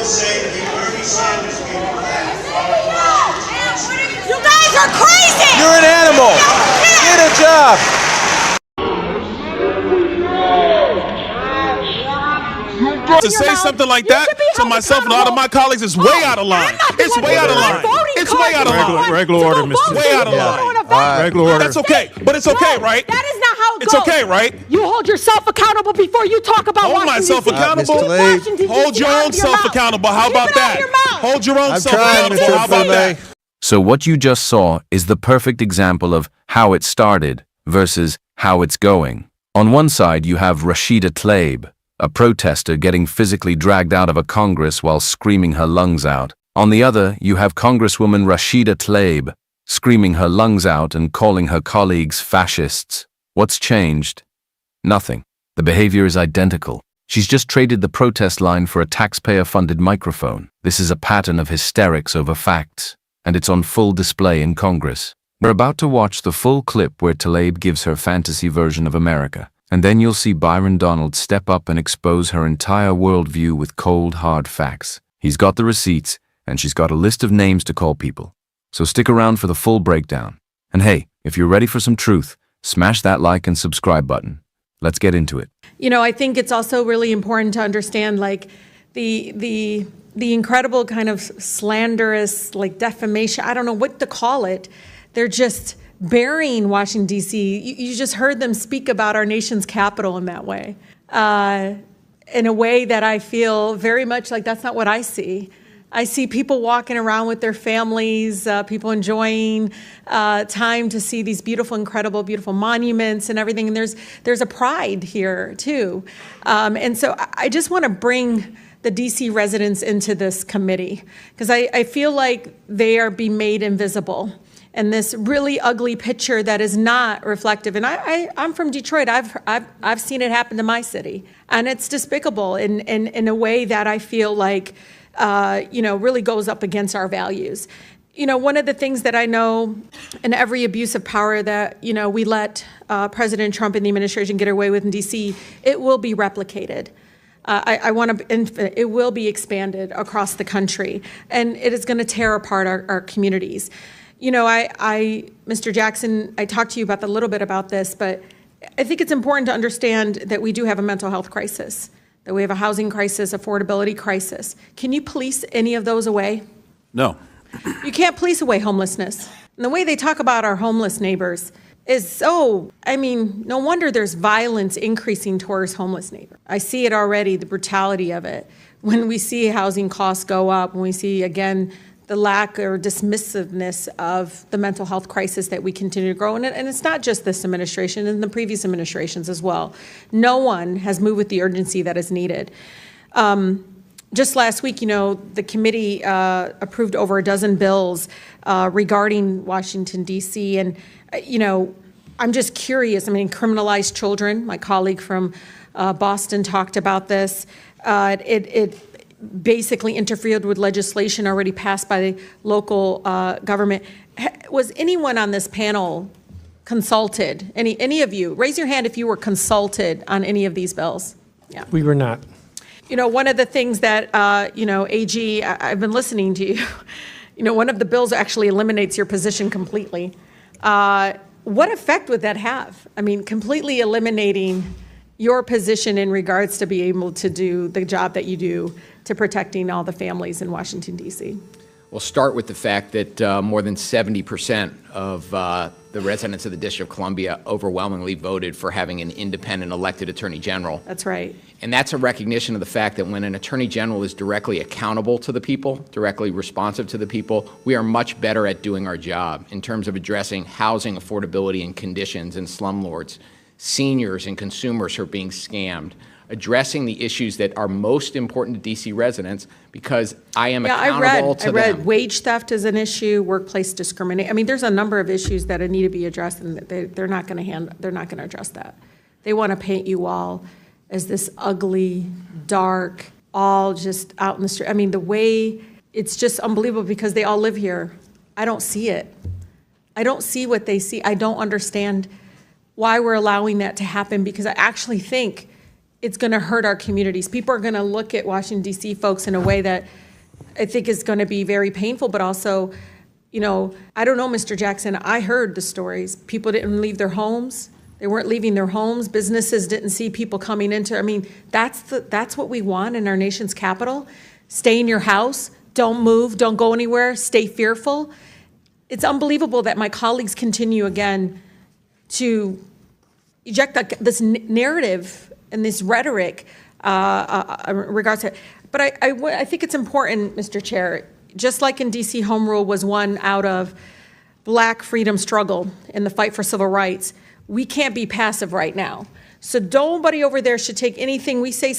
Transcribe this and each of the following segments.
You guys are crazy! You're an animal! Get a job! To say something like that to myself and all of my colleagues is way out of line. It's way out of line. It's way out of line. Regular order, Mr. Way out of line. Regular order. That's okay, but it's okay, right? That is not how it goes. It's okay, right? You hold yourself accountable before you talk about Hold Washington, myself D.C. accountable. Washington, D.C. Hold your own self accountable. How about that? Hold your own self accountable. How about that? So what you just saw is the perfect example of how it started versus how it's going. On one side, you have Rashida Tlaib, a protester getting physically dragged out of a Congress while screaming her lungs out. On the other, you have Congresswoman Rashida Tlaib screaming her lungs out and calling her colleagues fascists. What's changed? Nothing. The behavior is identical. She's just traded the protest line for a taxpayer-funded microphone. This is a pattern of hysterics over facts, and it's on full display in Congress. We're about to watch the full clip where Tlaib gives her fantasy version of America, and then you'll see Bryon Donalds step up and expose her entire worldview with cold, hard facts. He's got the receipts, and she's got a list of names to call people. So stick around for the full breakdown. And hey, if you're ready for some truth, smash that like and subscribe button. Let's get into it. You know, I think it's also really important to understand, like, the incredible kind of slanderous, like, defamation. I don't know what to call it. They're just burying Washington, D.C. You just heard them speak about our nation's capital in that way, in a way that I feel very much like that's not what I see. I see people walking around with their families, people enjoying time to see these beautiful, incredible, beautiful monuments and everything. And there's a pride here, too. And so I just want to bring the D.C. residents into this committee, because I feel like they are being made invisible. And this really ugly picture that is not reflective. And I'm from Detroit. I've seen it happen to my city, and it's despicable in a way that I feel like really goes up against our values. You know, one of the things that I know in every abuse of power that we let President Trump and the administration get away with in D.C., it will be replicated. It will be expanded across the country, and it is going to tear apart our communities. You know, Mr. Jackson, I talked to you about a little bit about this, but I think it's important to understand that we do have a mental health crisis, that we have a housing crisis, affordability crisis. Can you police any of those away? No. You can't police away homelessness. And the way they talk about our homeless neighbors is no wonder there's violence increasing towards homeless neighbors. I see it already, the brutality of it. When we see housing costs go up, when we see, again, the lack or dismissiveness of the mental health crisis that we continue to grow. And it's not just this administration, and the previous administrations as well. No one has moved with the urgency that is needed. Just last week, the committee approved over a dozen bills regarding Washington, D.C. And, I'm just curious. Criminalize children. My colleague from Boston talked about this. It basically interfered with legislation already passed by the local government. Was anyone on this panel consulted? Any of you? Raise your hand if you were consulted on any of these bills. Yeah. We were not. One of the things that, AG, I've been listening to you. One of the bills actually eliminates your position completely. What effect would that have? Completely eliminating your position in regards to be able to do the job that you do to protecting all the families in Washington, D.C.? We'll start with the fact that more than 70% of the residents of the District of Columbia overwhelmingly voted for having an independent elected attorney general. That's right. And that's a recognition of the fact that when an attorney general is directly accountable to the people, directly responsive to the people, we are much better at doing our job in terms of addressing housing affordability and conditions in slumlords, seniors and consumers who are being scammed, addressing the issues that are most important to D.C. residents, because I am accountable to them. I read wage theft is an issue, workplace discrimination. There's a number of issues that need to be addressed, and they're not going to address that. They want to paint you all as this ugly, dark, all just out in the street. The way it's just unbelievable, because they all live here. I don't see it. I don't see what they see. I don't understand why we're allowing that to happen, because I actually think it's going to hurt our communities. People are going to look at Washington, D.C. folks in a way that I think is going to be very painful, but also, you know, I don't know, Mr. Jackson, I heard the stories. People didn't leave their homes. They weren't leaving their homes. Businesses didn't see people coming into, I mean, that's what we want in our nation's capital. Stay in your house, don't move, don't go anywhere, stay fearful. It's unbelievable that my colleagues continue again to eject this narrative and this rhetoric in regards to it. But I think it's important, Mr. Chair, just like in DC, home rule was won out of Black freedom struggle in the fight for civil rights, we can't be passive right now. So nobody over there should take anything we say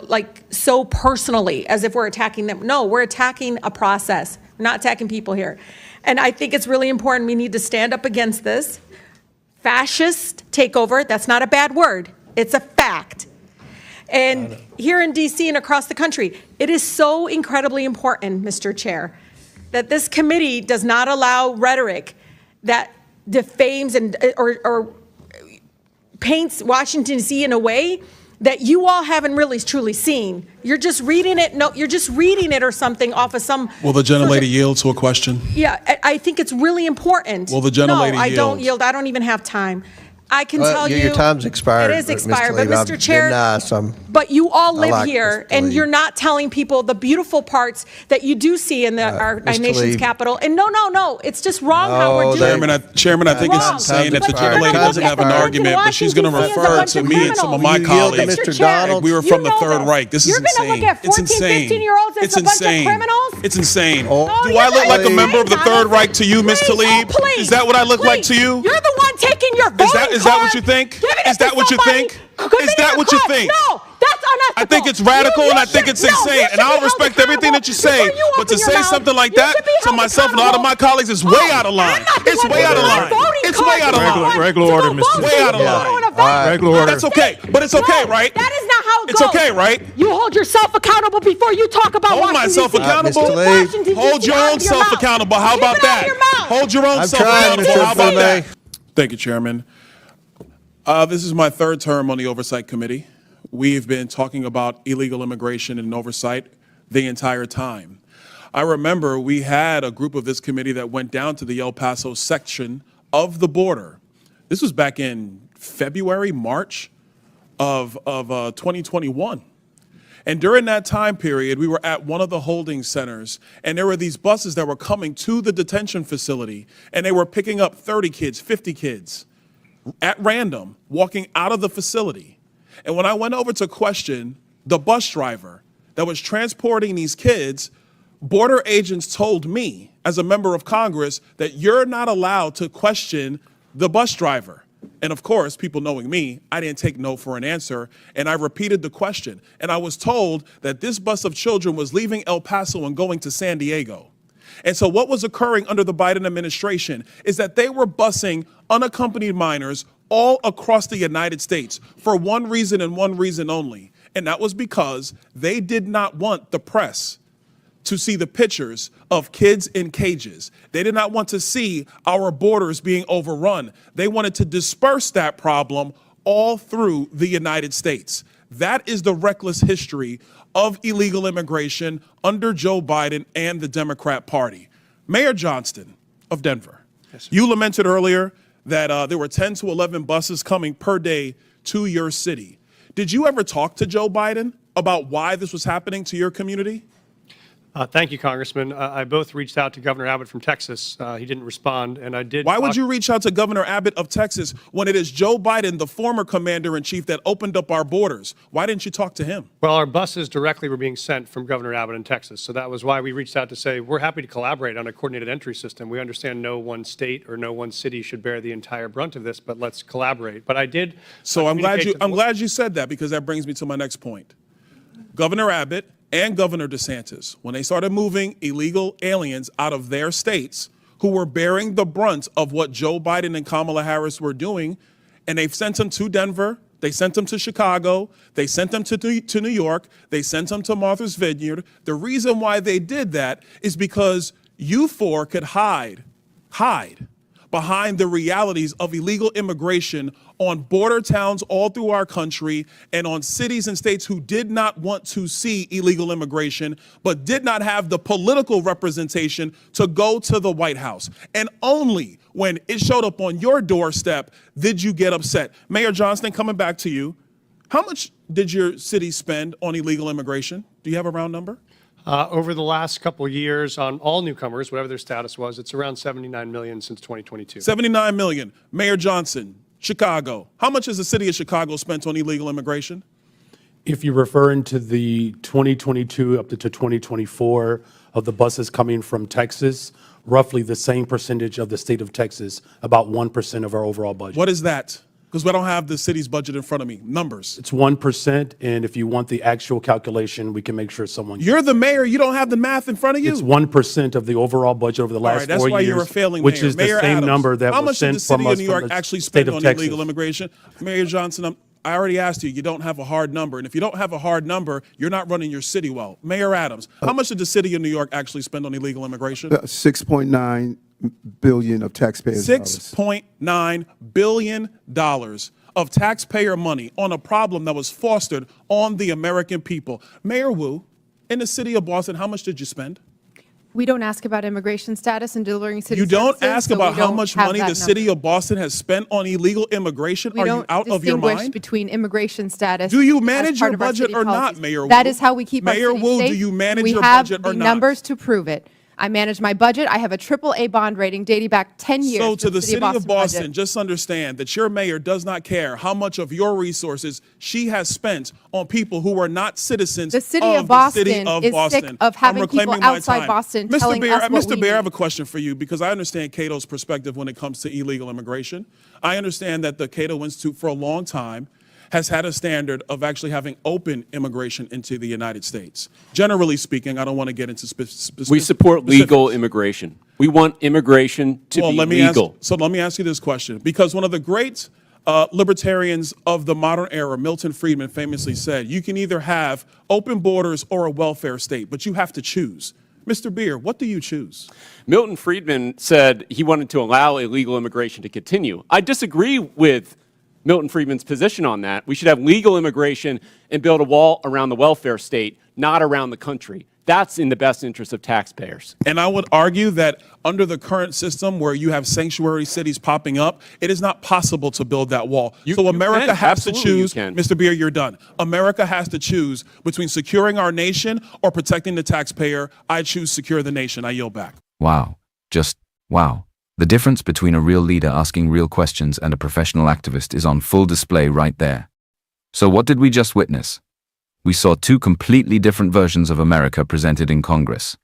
like so personally as if we're attacking them. No, we're attacking a process. We're not attacking people here. And I think it's really important. We need to stand up against this fascist takeover. That's not a bad word. It's a fact. And here in DC and across the country, it is so incredibly important, Mr. Chair, that this committee does not allow rhetoric that defames and or paints Washington, D.C. in a way that you all haven't really truly seen. You're just reading it. No, you're just reading it or something off of some. Will the gentlelady yield to a question? Yeah, I think it's really important. Will the gentlelady yield? No, I don't yield? yield. I don't even have time. I can tell you. Your time's expired. It is expired, but Tlaib, Mr. Chair, I've but you all live like here, Mr. and Tlaib. you're not telling people the beautiful parts that you do see in our Mr. nation's Tlaib. capital. And no, it's just wrong how we're doing it. Chairman, I think Wrong. it's insane that the But you're gentlelady gonna doesn't look have at an Washington, argument, but she's going to D.C. as a refer bunch to of me and some of criminals. my You yield to colleagues. Mr. Chair, Donalds. We were from the you know Third this. Reich. This is You're gonna insane. look at It's 14, insane. 15-year-olds as It's a bunch of insane. criminals? It's insane. Oh, Do I look like a please. member of the Third Reich to you, Ms. Tlaib? Please. Is that what I look like to Please. you? You're the one taking your voting Is that what card, you think? giving it Is that to what you somebody, think? giving Is it that a what you card. think? No, that's unethical. I think it's radical and I think it's insane. And I'll respect everything that you say. But to say something like that to myself and a lot of my colleagues is way out of line. It's way out of line. It's way out of line. Regular order, Mr. Way out of line. Regular order. That's okay. But it's okay, right? That is not how it It's goes. okay, right? You hold yourself accountable before you talk about Hold Washington, myself D.C. accountable. Mr. Tlaib. Washington, D.C. Hold your out own of your self mouth. accountable. How Keep about it out of that? your mouth. Hold your own I'm self trying, accountable. Mr. How about that? Tlaib. Thank you, Chairman. This is my third term on the Oversight Committee. We've been talking about illegal immigration and oversight the entire time. I remember we had a group of this committee that went down to the El Paso section of the border. This was back in February, March of 2021. And during that time period, we were at one of the holding centers, and there were these buses that were coming to the detention facility, and they were picking up 30 kids, 50 kids at random, walking out of the facility. And when I went over to question the bus driver that was transporting these kids, border agents told me, as a member of Congress, that you're not allowed to question the bus driver. And of course, people knowing me, I didn't take no for an answer, and I repeated the question. And I was told that this bus of children was leaving El Paso and going to San Diego. And so what was occurring under the Biden administration is that they were busing unaccompanied minors all across the United States for one reason and one reason only. And that was because they did not want the press to see the pictures of kids in cages. They did not want to see our borders being overrun. They wanted to disperse that problem all through the United States. That is the reckless history of illegal immigration under Joe Biden and the Democrat Party. Mayor Johnston of Denver, you lamented earlier that there were 10 to 11 buses coming per day to your city. Did you ever talk to Joe Biden about why this was happening to your community? Thank you, Congressman. I both reached out to Governor Abbott from Texas. He didn't respond, and I did. Why would you reach out to Governor Abbott of Texas when it is Joe Biden, the former commander-in-chief, that opened up our borders? Why didn't you talk to him? Well, our buses directly were being sent from Governor Abbott in Texas, so that was why we reached out to say we're happy to collaborate on a coordinated entry system. We understand no one state or no one city should bear the entire brunt of this, but let's collaborate. But I did. So I'm glad you said that, because that brings me to my next point. Governor Abbott and Governor DeSantis, when they started moving illegal aliens out of their states who were bearing the brunt of what Joe Biden and Kamala Harris were doing, and they've sent them to Denver, they sent them to Chicago, they sent them to New York, they sent them to Martha's Vineyard. The reason why they did that is because you four could hide behind the realities of illegal immigration on border towns all through our country and on cities and states who did not want to see illegal immigration, but did not have the political representation to go to the White House. And only when it showed up on your doorstep did you get upset. Mayor Johnston, coming back to you, how much did your city spend on illegal immigration? Do you have a round number? Over the last couple of years on all newcomers, whatever their status was, it's around $79 million since 2022. $79 million. Mayor Johnson, Chicago. How much has the city of Chicago spent on illegal immigration? If you're referring to the 2022 up to 2024 of the buses coming from Texas, roughly the same percentage of the state of Texas, about 1% of our overall budget. What is that? Because I don't have the city's budget in front of me. Numbers. It's 1%, and if you want the actual calculation, we can make sure someone. You're the mayor. You don't have the math in front of you. It's 1% of the overall budget over the last 4 years. That's why you're a failing which mayor. is the Mayor same Adams, number that how was much did the sent from city of us New from York the actually state spend of on Texas. illegal immigration? Mayor Johnson, I already asked you. You don't have a hard number, and if you don't have a hard number, you're not running your city well. Mayor Adams, how much did the city of New York actually spend on illegal immigration? $6.9 billion of taxpayers' dollars. $6.9 billion of taxpayer money on a problem that was fostered on the American people. Mayor Wu, in the city of Boston, how much did you spend? We don't ask about immigration status and delivering city You don't services, ask so about we how don't much have money that the city number. of Boston has spent on illegal immigration? We Are you don't out of your distinguish mind? between immigration status. Do you as manage part your of our budget city or not, policies. Mayor Wu? That is how we keep Mayor our city Wu, do safe. you manage we your have budget or the not? numbers to prove it. I manage my budget. I have a AAA bond rating dating back 10 years. So for to the city of Boston, budget. just understand that your mayor does not care how much of your resources she has spent on people who are not citizens The city of of Boston the city of is Boston. sick of having I'm reclaiming people my outside time. Boston Mr. telling Bear, us what Mr. we Bear, I have a need. question for you because I understand Cato's perspective when it comes to illegal immigration. I understand that the Cato Institute for a long time has had a standard of actually having open immigration into the United States. Generally speaking, I don't want to get into specifics. We support legal immigration. We want immigration to be legal. So let me ask you this question, because one of the great libertarians of the modern era, Milton Friedman, famously said, you can either have open borders or a welfare state, but you have to choose. Mr. Beer, what do you choose? Milton Friedman said he wanted to allow illegal immigration to continue. I disagree with Milton Friedman's position on that. We should have legal immigration and build a wall around the welfare state, not around the country. That's in the best interest of taxpayers. And I would argue that under the current system where you have sanctuary cities popping up, it is not possible to build that wall. So America can. has to Absolutely you choose, can. Mr. Beer, you're done. America has to choose between securing our nation or protecting the taxpayer. I choose secure the nation. I yield back. Wow. Just wow. The difference between a real leader asking real questions and a professional activist is on full display right there. So what did we just witness? We saw two completely different versions of America presented in Congress.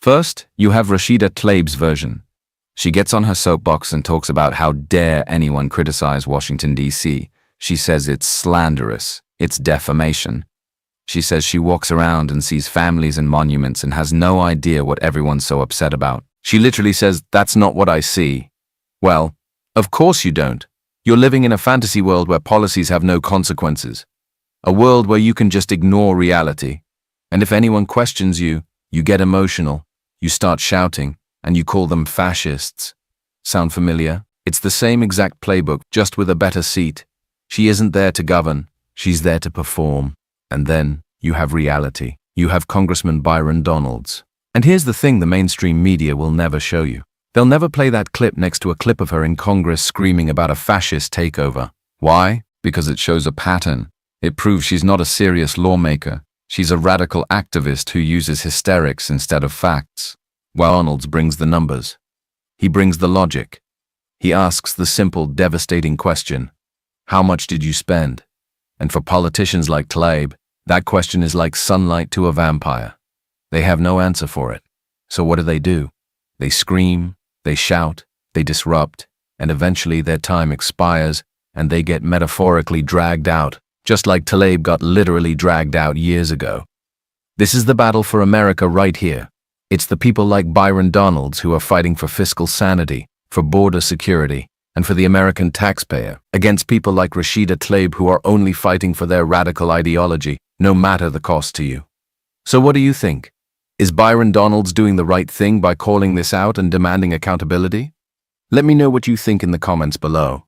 First, you have Rashida Tlaib's version. She gets on her soapbox and talks about how dare anyone criticize Washington, D.C. She says it's slanderous, it's defamation. She says she walks around and sees families and monuments and has no idea what everyone's so upset about. She literally says, that's not what I see. Well, of course you don't. You're living in a fantasy world where policies have no consequences. A world where you can just ignore reality. And if anyone questions you, you get emotional, you start shouting, and you call them fascists. Sound familiar? It's the same exact playbook, just with a better seat. She isn't there to govern, she's there to perform. And then, you have reality. You have Congressman Bryon Donalds. And here's the thing the mainstream media will never show you. They'll never play that clip next to a clip of her in Congress screaming about a fascist takeover. Why? Because it shows a pattern. It proves she's not a serious lawmaker. She's a radical activist who uses hysterics instead of facts. While Donalds brings the numbers. He brings the logic. He asks the simple, devastating question, how much did you spend? And for politicians like Tlaib, that question is like sunlight to a vampire. They have no answer for it. So what do? They scream, they shout, they disrupt, and eventually their time expires and they get metaphorically dragged out, just like Tlaib got literally dragged out years ago. This is the battle for America right here. It's the people like Bryon Donalds who are fighting for fiscal sanity, for border security, and for the American taxpayer, against people like Rashida Tlaib who are only fighting for their radical ideology, no matter the cost to you. So what do you think? Is Bryon Donalds doing the right thing by calling this out and demanding accountability? Let me know what you think in the comments below.